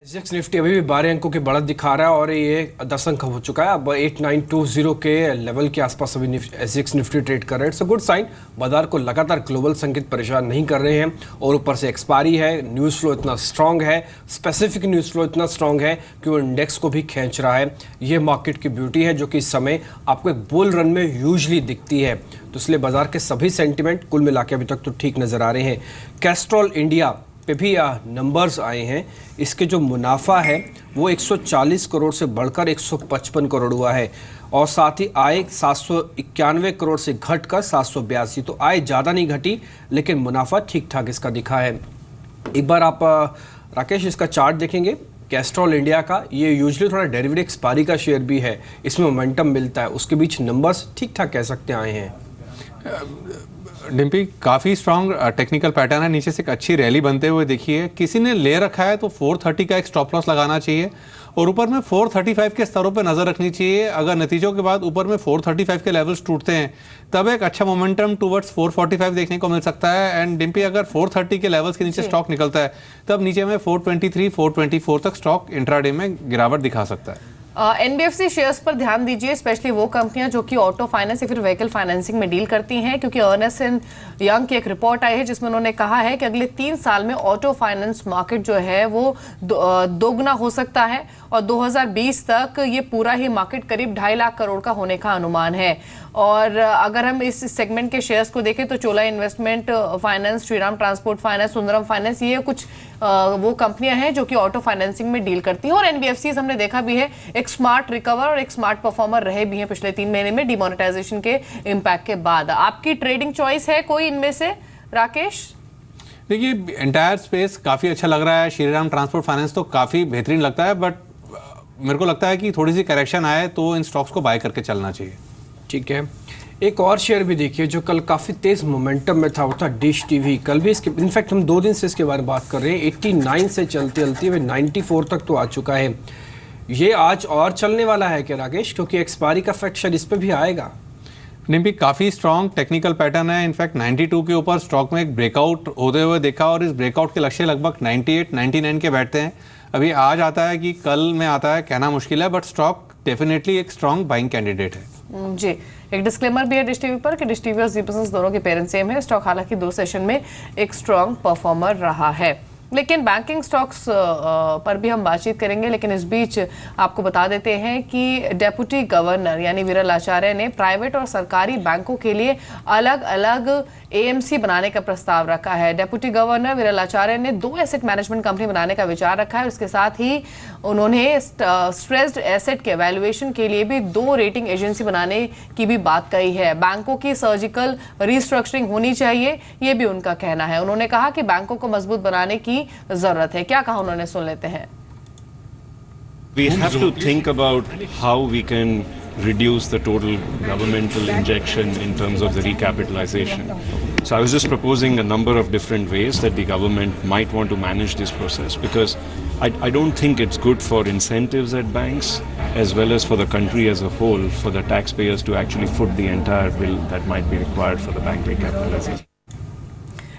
SGX Nifty अभी भी 12 अंकों की बढ़त दिखा रहा है और ये 10 अंक हो चुका है। अब 8920 के लेवल के आसपास अभी एसजीएक्स निफ्टी ट्रेड कर रहे हैं। It's a good sign. बाजार को लगातार ग्लोबल संकेत परेशान नहीं कर रहे हैं और ऊपर से एक्सपायरी है, न्यूज़ फ्लो इतना स्ट्रांग है, स्पेसिफिक न्यूज़ फ्लो इतना स्ट्रांग है कि वो इंडेक्स को भी खींच रहा है। ये मार्केट की ब्यूटी है जो कि इस समय आपको एक बुल रन में यूजली दिखती है। तो इसलिए बाजार के सभी सेंटिमेंट कुल मिला के अभी तक तो ठीक नज़र आ रहे हैं। कैस्ट्रॉल इंडिया पे भी नंबर्स आए हैं। इसके जो मुनाफा है वो 140 करोड़ से बढ़कर 155 करोड़ हुआ है और साथ ही आय 791 करोड़ से घटकर 782। तो आय ज़्यादा नहीं घटी लेकिन मुनाफा ठीक ठाक इसका दिखा है। एक बार आप राकेश इसका चार्ट देखेंगे कैस्ट्रॉल इंडिया का। ये यूजुअली थोड़ा डेरिवेटिव एक्सपायरी का शेयर भी है, इसमें मोमेंटम मिलता है, उसके बीच नंबर्स ठीक ठाक कह सकते आए हैं। डिम्पी काफ़ी स्ट्रांग टेक्निकल पैटर्न है, नीचे से एक अच्छी रैली बनते हुए देखिए। किसी ने ले रखा है तो 430 का एक स्टॉप लॉस लगाना चाहिए और ऊपर में 435 के स्तरों पे नज़र रखनी चाहिए। अगर नतीजों के बाद ऊपर में 435 के लेवल्स टूटते हैं तब एक अच्छा मोमेंटम टूवर्ड्स 445 देखने को मिल सकता है। एंड डिम्पी अगर 430 के लेवल्स के नीचे स्टॉक निकलता है तब नीचे में 423 424 तक स्टॉक इंट्राडे में गिरावट दिखा सकता है। एनबीएफसी शेयर्स पर ध्यान दीजिए, स्पेशली वो कंपनियां जो कि ऑटो फाइनेंस या फिर व्हीकल फाइनेंसिंग में डील करती हैं, क्योंकि अर्नेस्ट एंड यंग की एक रिपोर्ट आई है जिसमें उन्होंने कहा है कि अगले 3 साल में ऑटो फाइनेंस मार्केट जो है वो दोगुना हो सकता है और 2020 तक ये पूरा ही मार्केट करीब 2.5 लाख करोड़ का होने का अनुमान है। और अगर हम इस सेगमेंट के शेयर्स को देखें तो Chola investment finance, Shriram transport finance, Sundaram finance, ये कुछ वो कंपनियां हैं जो कि ऑटो फाइनेंसिंग में डील करती हैं। और एनबीएफसी हमने देखा भी है एक स्मार्ट रिकवर और एक स्मार्ट परफॉर्मर रहे भी हैं पिछले 3 महीने में डिमोनेटाइजेशन के इम्पैक्ट के बाद। आपकी ट्रेडिंग चॉइस है कोई इनमें से राकेश? देखिए एंटायर स्पेस काफ़ी अच्छा लग रहा है। श्रीराम ट्रांसपोर्ट फाइनेंस तो काफ़ी बेहतरीन लगता है, बट मेरे को लगता है कि थोड़ी सी करेक्शन आए तो इन स्टॉक्स को बाय करके चलना चाहिए। ठीक है, एक और शेयर भी देखिए जो कल काफ़ी तेज़ मोमेंटम में था, वो था डिश टीवी। कल भी इसके इनफैक्ट हम 2 दिन से इसके बारे में बात कर रहे हैं। 89 से चलते चलते हुए 94 तक तो आ चुका है। ये आज और चलने वाला है क्या राकेश, क्योंकि एक्सपायरी का फैक्ट शायद इस पर भी आएगा? नहीं, काफ़ी स्ट्रॉन्ग टेक्निकल पैटर्न है। इनफैक्ट 92 के ऊपर स्टॉक में एक ब्रेकआउट होते हुए देखा और इस ब्रेकआउट के लक्ष्य लगभग 98 99 के बैठते हैं। अभी आज आता है कि कल में आता है कहना मुश्किल है, बट स्टॉक डेफिनेटली एक स्ट्रॉन्ग बाइंग कैंडिडेट है। जी, एक डिस्क्लेमर भी है डिश टीवी पर कि डिश टीवी और जी बिजनेस दोनों के पेरेंट सेम है। स्टॉक हालांकि 2 सेशन में एक स्ट्रॉन्ग परफॉर्मर रहा है। लेकिन बैंकिंग स्टॉक्स पर भी हम बातचीत करेंगे, लेकिन इस बीच आपको बता देते हैं कि डेप्यूटी गवर्नर यानी विरल आचार्य ने प्राइवेट और सरकारी बैंकों के लिए अलग अलग एएमसी बनाने का प्रस्ताव रखा है। डेप्यूटी गवर्नर विरल आचार्य ने 2 एसेट मैनेजमेंट कंपनी बनाने का विचार रखा है। उसके साथ ही उन्होंने स्ट्रेस्ड एसेट के वैल्यूएशन के लिए भी 2 रेटिंग एजेंसी बनाने की भी बात कही है। बैंकों की सर्जिकल रिस्ट्रक्चरिंग होनी चाहिए, ये भी उनका कहना है। उन्होंने कहा कि बैंकों को मजबूत बनाने की जरूरत है। क्या कहा उन्होंने, सुन लेते हैं। We have to think about how we can reduce the total governmental injection in terms of the recapitalization. So I was just proposing a number of different ways that the government might want to manage this process, because I don't think it's good for incentives at banks as well as for the country as a whole for the taxpayers to actually foot the entire bill that might be required for the bank recapitalization.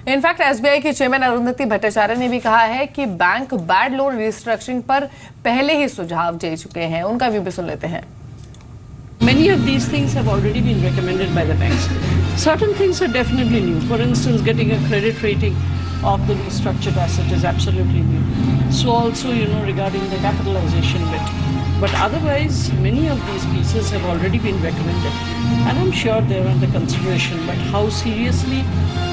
In fact SBI के chairman Arundhati Bhattacharya ने भी कहा है कि bank bad loan restructuring पर पहले ही सुझाव दे चुके हैं। उनका व्यू भी सुन लेते हैं। Many of these things have already been recommended by the banks. Certain things are definitely new. For instance, getting a credit rating of the restructured asset is absolutely new. So also, regarding the capitalization bit. But otherwise, many of these pieces have already been recommended. And I'm sure they're under consideration. But how seriously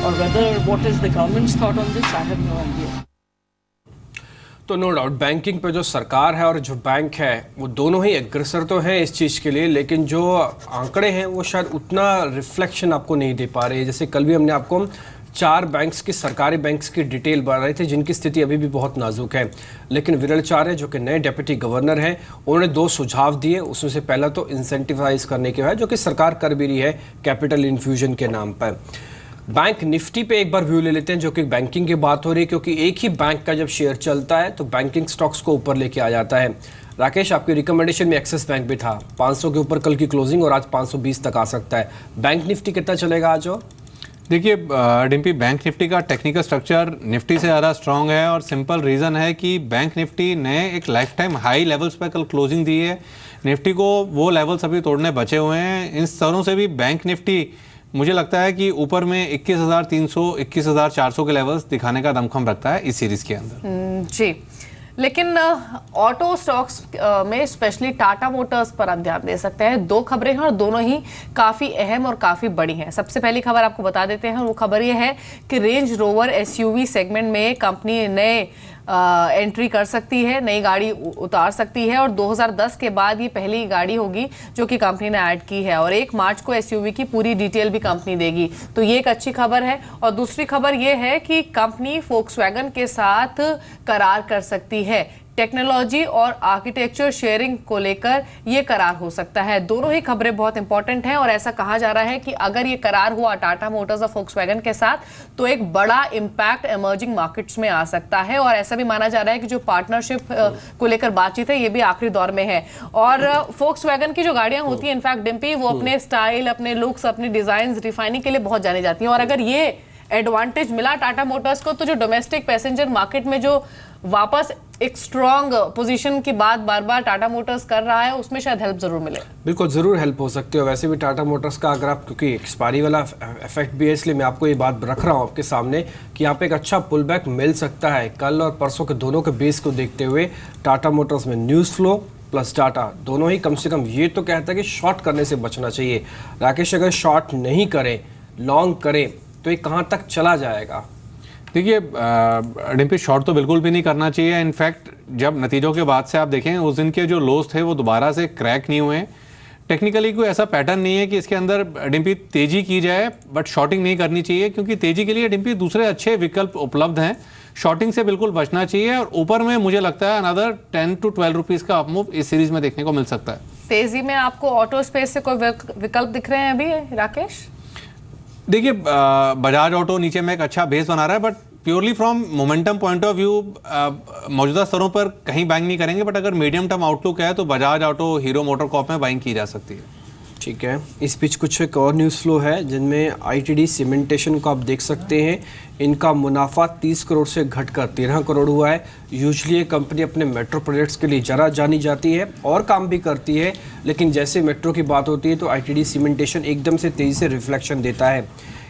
or whether what is the government's thought on this, I have no idea. तो no doubt banking पे जो सरकार है और जो bank है वो दोनों ही एग्रेसर तो हैं इस चीज़ के लिए, लेकिन जो आंकड़े हैं वो शायद उतना रिफ्लेक्शन आपको नहीं दे पा रहे। जैसे कल भी हमने आपको 4 बैंक्स की, सरकारी बैंक्स की डिटेल बता रहे थे जिनकी स्थिति अभी भी बहुत नाजुक है। लेकिन विरल आचार्य जो कि नए डेप्यूटी गवर्नर हैं, उन्होंने 2 सुझाव दिए। उसमें से पहला तो इंसेंटिवाइज करने के बाद, जो कि सरकार कर भी रही है कैपिटल इन्फ्यूजन के नाम पर। बैंक निफ्टी पे एक बार व्यू ले लेते हैं, जो कि बैंकिंग की बात हो रही है, क्योंकि एक ही बैंक का जब शेयर चलता है तो बैंकिंग स्टॉक्स को ऊपर लेके आ जाता है। राकेश, आपकी रिकमेंडेशन में एक्सिस बैंक भी था, 500 के ऊपर कल की क्लोजिंग और आज 520 तक आ सकता है। बैंक निफ्टी कितना चलेगा आज? देखिए डिम्पी, बैंक निफ्टी का टेक्निकल स्ट्रक्चर निफ्टी से ज़्यादा स्ट्रांग है और सिंपल रीज़न है कि बैंक निफ्टी ने एक लाइफ टाइम हाई लेवल्स पर कल क्लोजिंग दी है। निफ्टी को वो लेवल्स अभी तोड़ने बचे हुए हैं। इन स्तरों से भी बैंक निफ्टी मुझे लगता है कि ऊपर में 21,300 21,400 के लेवल्स दिखाने का दमखम रखता है इस सीरीज़ के अंदर। जी, लेकिन ऑटो स्टॉक्स में स्पेशली टाटा मोटर्स पर आप ध्यान दे सकते हैं। दो खबरें हैं और दोनों ही काफ़ी अहम और काफ़ी बड़ी हैं। सबसे पहली खबर आपको बता देते हैं, वो खबर ये है कि रेंज रोवर एसयूवी सेगमेंट में कंपनी नए एंट्री कर सकती है, नई गाड़ी उतार सकती है और 2010 के बाद ये पहली गाड़ी होगी जो कि कंपनी ने ऐड की है और 1 मार्च को एसयूवी की पूरी डिटेल भी कंपनी देगी। तो ये एक अच्छी खबर है। और दूसरी खबर ये है कि कंपनी फोक्सवैगन के साथ करार कर सकती है। टेक्नोलॉजी और आर्किटेक्चर शेयरिंग को लेकर ये करार हो सकता है। दोनों ही खबरें बहुत इंपॉर्टेंट हैं और ऐसा कहा जा रहा है कि अगर ये करार हुआ टाटा मोटर्स और फोक्सवैगन के साथ तो एक बड़ा इंपैक्ट इमर्जिंग मार्केट्स में आ सकता है। और ऐसा भी माना जा रहा है कि जो पार्टनरशिप को लेकर बातचीत है ये भी आखिरी दौर में है। और फोक्सवैगन की जो गाड़ियां होती हैं इनफैक्ट डिम्पी, वो अपने स्टाइल, अपने लुक्स, अपने डिजाइन, रिफाइनिंग के लिए बहुत जानी जाती हैं। और अगर ये एडवांटेज मिला टाटा मोटर्स को तो जो डोमेस्टिक पैसेंजर मार्केट में जो वापस एक स्ट्रॉन्ग पोजीशन की बात बार बार टाटा मोटर्स कर रहा है उसमें शायद हेल्प जरूर मिले। बिल्कुल ज़रूर हेल्प हो सकती है। वैसे भी टाटा मोटर्स का अगर आप, क्योंकि एक्सपायरी वाला इफेक्ट भी है इसलिए मैं आपको ये बात रख रहा हूँ आपके सामने कि यहाँ पे एक अच्छा पुल बैक मिल सकता है। कल और परसों के दोनों के बेस को देखते हुए टाटा मोटर्स में न्यूज़ फ्लो प्लस डाटा दोनों ही कम से कम ये तो कहता है कि शॉर्ट करने से बचना चाहिए। राकेश, अगर शॉर्ट नहीं करें, लॉन्ग करें तो ये कहाँ तक चला जाएगा? देखिए डिम्पी, शॉर्ट तो बिल्कुल भी नहीं करना चाहिए। इनफैक्ट जब नतीजों के बाद से आप देखें उस दिन के जो लोज थे वो दोबारा से क्रैक नहीं हुए। टेक्निकली कोई ऐसा पैटर्न नहीं है कि इसके अंदर डिम्पी तेजी की जाए, बट शॉर्टिंग नहीं करनी चाहिए क्योंकि तेजी के लिए डिम्पी दूसरे अच्छे विकल्प उपलब्ध हैं। शॉर्टिंग से बिल्कुल बचना चाहिए और ऊपर में मुझे लगता है अनदर 10 to 12 रुपीज़ का अपमूव इस सीरीज में देखने को मिल सकता है। तेजी में आपको ऑटो स्पेस से कोई विकल्प दिख रहे हैं अभी राकेश? देखिए बजाज ऑटो नीचे में एक अच्छा बेस बना रहा है, but purely from momentum point of view मौजूदा स्तरों पर कहीं बाइंग नहीं करेंगे, बट अगर मीडियम टर्म आउटलुक है तो बजाज ऑटो, हीरो मोटरकॉर्प में बाइंग की जा सकती है। ठीक है, इस बीच कुछ एक और न्यूज़ फ्लो है जिनमें आईटीडी सीमेंटेशन को आप देख सकते हैं। इनका मुनाफा 30 करोड़ से घटकर 13 करोड़ हुआ है। यूजली ये कंपनी अपने मेट्रो प्रोजेक्ट्स के लिए ज़रा जानी जाती है और काम भी करती है, लेकिन जैसे मेट्रो की बात होती है तो आईटीडी सीमेंटेशन एकदम से तेज़ी से रिफ्लेक्शन देता है।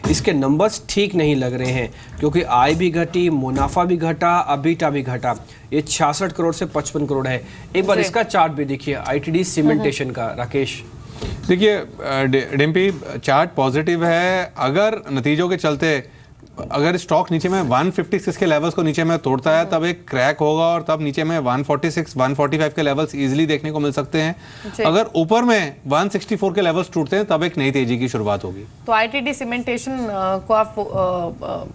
इसके नंबर्स ठीक नहीं लग रहे हैं क्योंकि आय भी घटी, मुनाफा भी घटा, अबीटा भी घटा। ये 66 करोड़ से 55 करोड़ है। एक बार इसका चार्ट भी देखिए आईटीडी सीमेंटेशन का, राकेश। देखिए डिम्पी, चार्ट पॉजिटिव है। अगर नतीजों के चलते अगर स्टॉक नीचे में 156 के लेवल्स को नीचे में तोड़ता है तब एक क्रैक होगा और तब नीचे में 146 145 के लेवल्स इजीली देखने को मिल सकते हैं। अगर ऊपर में 164 के लेवल्स टूटते हैं तब एक नई तेजी की शुरुआत होगी। तो आईटीडी सीमेंटेशन को आप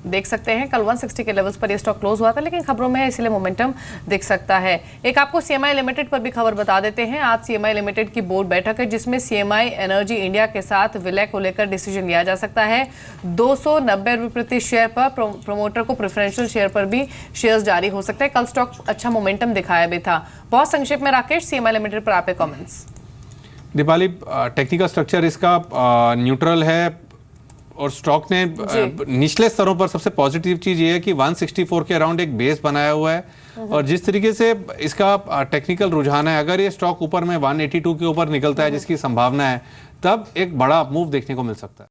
देख सकते हैं। कल 160 के लेवल्स पर ये स्टॉक क्लोज हुआ था लेकिन खबरों में है इसलिए मोमेंटम दिख सकता है। एक आपको सीएमआई लिमिटेड पर भी खबर बता देते हैं। आज सीएमआई लिमिटेड की बोर्ड बैठक है जिसमें सीएमआई एनर्जी इंडिया के साथ विलय को लेकर डिसीजन लिया जा सकता है। 290 रुपये प्रति शेयर पर प्रमोटर को प्रेफरेंशियल शेयर पर भी शेयर्स जारी हो सकते हैं। कल स्टॉक अच्छा मोमेंटम दिखाया भी था। बहुत संक्षेप में राकेश, सीएमआई लिमिटेड पर आपके कमेंट्स। दीपाली, टेक्निकल स्ट्रक्चर इसका न्यूट्रल है और स्टॉक ने निचले स्तरों पर सबसे पॉजिटिव चीज ये है कि 164 के अराउंड एक बेस बनाया हुआ है और जिस तरीके से इसका टेक्निकल रुझान है, अगर ये स्टॉक ऊपर में 182 के ऊपर निकलता है जिसकी संभावना है, तब एक बड़ा मूव देखने को मिल सकता है।